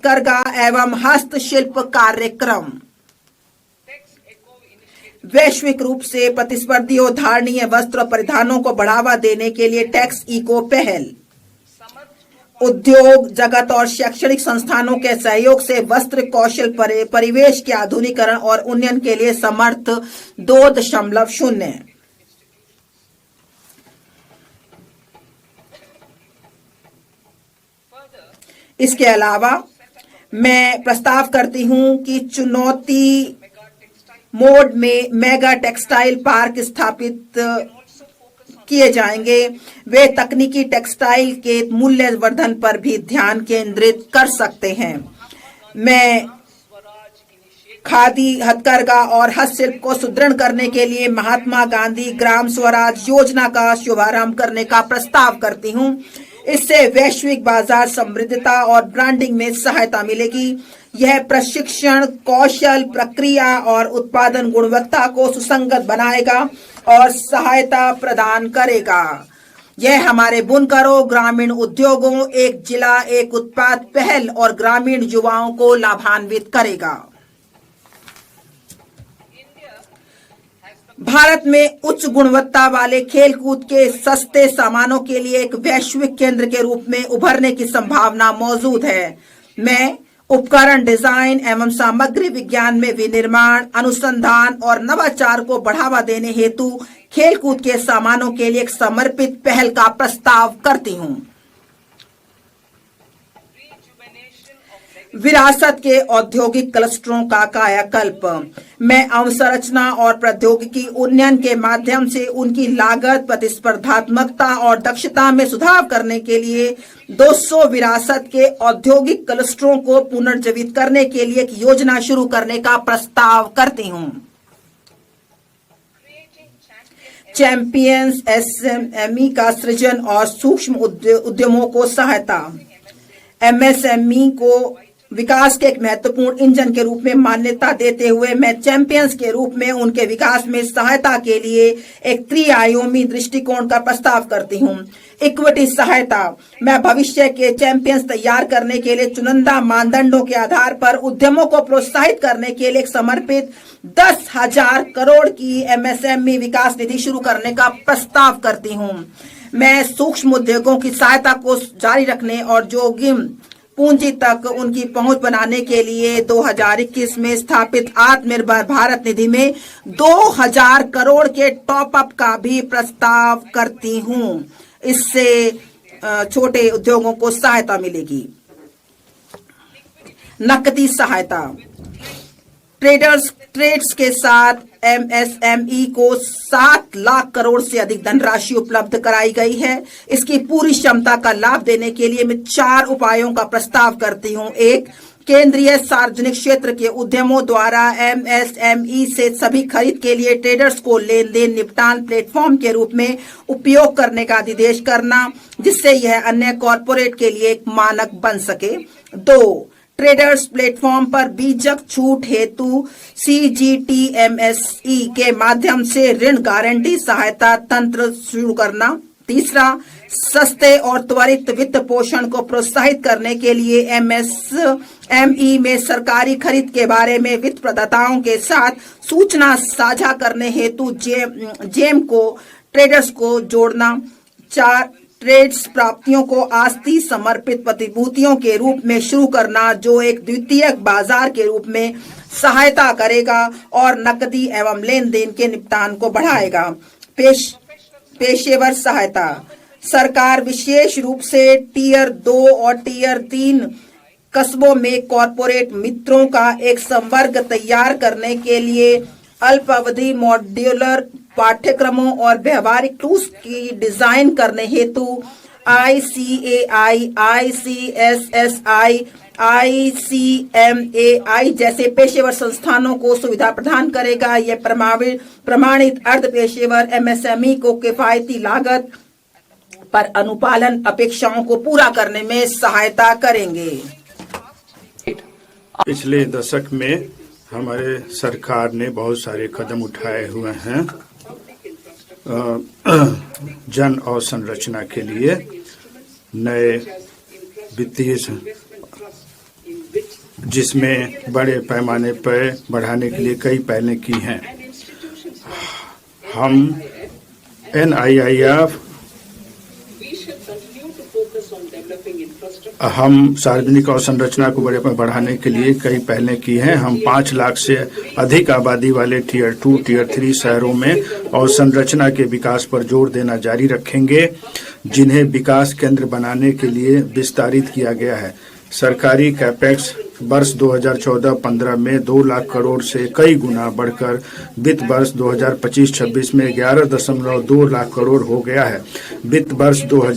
हथकरघा एवं हस्तशिल्प कार्यक्रम। वैश्विक रूप से प्रतिस्पर्धी और धारणीय वस्त्र परिधानों को बढ़ावा देने के लिए टैक्स इको पहल। उद्योग जगत और शैक्षणिक संस्थानों के सहयोग से वस्त्र कौशल परिवेश के आधुनिकीकरण और उन्नयन के लिए समर्थ 2.0। इसके अलावा मैं प्रस्ताव करती हूं कि चुनौती मोड में मेगा टेक्सटाइल पार्क स्थापित किए जाएंगे। वे तकनीकी टेक्सटाइल के मूल्यवर्धन पर भी ध्यान केंद्रित कर सकते हैं। मैं खादी, हथकरघा और हस्तशिल्प को सुदृढ़ करने के लिए महात्मा गांधी ग्राम स्वराज योजना का शुभारंभ करने का प्रस्ताव करती हूं। इससे वैश्विक बाजार समृद्धता और ब्रांडिंग में सहायता मिलेगी। यह प्रशिक्षण, कौशल, प्रक्रिया और उत्पादन गुणवत्ता को सुसंगत बनाएगा और सहायता प्रदान करेगा। यह हमारे बुनकरों, ग्रामीण उद्योगों, एक जिला एक उत्पाद पहल और ग्रामीण युवाओं को लाभान्वित करेगा। भारत में उच्च गुणवत्ता वाले खेलकूद के सस्ते सामानों के लिए एक वैश्विक केंद्र के रूप में उभरने की संभावना मौजूद है। मैं उपकरण डिजाइन एवं सामग्री विज्ञान में विनिर्माण, अनुसंधान और नवाचार को बढ़ावा देने हेतु खेलकूद के सामानों के लिए एक समर्पित पहल का प्रस्ताव करती हूं। विरासत के औद्योगिक क्लस्टरों का कायाकल्प। मैं अवसंरचना और प्रौद्योगिकी उन्नयन के माध्यम से उनकी लागत, प्रतिस्पर्धात्मकता और दक्षता में सुधार करने के लिए 200 विरासत के औद्योगिक क्लस्टरों को पुनर्जीवित करने के लिए एक योजना शुरू करने का प्रस्ताव करती हूं। चैंपियंस एसएमई का सृजन और सूक्ष्म उद्यमों को सहायता। एमएसएमई को विकास के एक महत्वपूर्ण इंजन के रूप में मान्यता देते हुए मैं चैंपियंस के रूप में उनके विकास में सहायता के लिए एक त्रिआयामी दृष्टिकोण का प्रस्ताव करती हूं। इक्विटी सहायता। मैं भविष्य के चैंपियंस तैयार करने के लिए चुनिंदा मानदंडों के आधार पर उद्यमों को प्रोत्साहित करने के लिए एक समर्पित 10,000 करोड़ की एमएसएमई विकास निधि शुरू करने का प्रस्ताव करती हूं। मैं सूक्ष्म उद्योगों की सहायता को जारी रखने और जोखिम पूंजी तक उनकी पहुंच बनाने के लिए 2021 में स्थापित आत्मनिर्भर भारत निधि में 2,000 करोड़ के टॉप अप का भी प्रस्ताव करती हूं। इससे छोटे उद्योगों को सहायता मिलेगी। नकदी सहायता। ट्रेड्स के साथ एमएसएमई को 7 लाख करोड़ से अधिक धनराशि उपलब्ध कराई गई है। इसकी पूरी क्षमता का लाभ देने के लिए मैं 4 उपायों का प्रस्ताव करती हूं। 1. केंद्रीय सार्वजनिक क्षेत्र के उद्यमों द्वारा एमएसएमई से सभी खरीद के लिए ट्रेडर्स को लेन देन निपटान प्लेटफॉर्म के रूप में उपयोग करने का निर्देश करना, जिससे यह अन्य कॉरपोरेट के लिए एक मानक बन सके। 2. ट्रेडर्स प्लेटफॉर्म पर बीजक छूट हेतु सीजीटीएमएसई के माध्यम से ऋण गारंटी सहायता तंत्र शुरू करना। 3. सस्ते और त्वरित वित्त पोषण को प्रोत्साहित करने के लिए एमएसएमई में सरकारी खरीद के बारे में वित्त प्रदाताओं के साथ सूचना साझा करने हेतु जेम को ट्रेडर्स को जोड़ना। 4. ट्रेड्स प्राप्तियों को आस्ती समर्पित प्रतिभूतियों के रूप में शुरू करना, जो एक द्वितीयक बाजार के रूप में सहायता करेगा और नकदी एवं लेन देन के निपटान को बढ़ाएगा। पेशेवर सहायता। सरकार विशेष रूप से टियर 2 और टियर 3 कस्बों में कॉरपोरेट मित्रों का एक संवर्ग तैयार करने के लिए अल्पावधि मॉड्यूलर पाठ्यक्रमों और व्यवहारिक टूल्स की डिजाइन करने हेतु ICAI, ICSSI, ICMAI जैसे पेशेवर संस्थानों को सुविधा प्रदान करेगा। यह प्रमाणित अर्ध पेशेवर एमएसएमई को किफायती लागत पर अनुपालन अपेक्षाओं को पूरा करने में सहायता करेंगे। पिछले दशक में हमारे सरकार ने बहुत सारे कदम उठाए हुए हैं जन अवसंरचना के लिए। नए वित्तीय जिसमें बड़े पैमाने पर बढ़ाने के लिए कई पहलें की हैं। हम NIIF हम सार्वजनिक अवसंरचना को बड़े पर बढ़ाने के लिए कई पहलें की हैं। हम 5 लाख से अधिक आबादी वाले टियर 2, टियर 3 शहरों में अवसंरचना के विकास पर जोर देना जारी रखेंगे, जिन्हें विकास केंद्र बनाने के लिए विस्तारित किया गया है। सरकारी कैपेक्स वर्ष 2014-15 में 2 लाख करोड़ से कई गुना बढ़कर वित्त वर्ष 2025-26 में 11.2 लाख करोड़ हो गया है। वित्त वर्ष 2000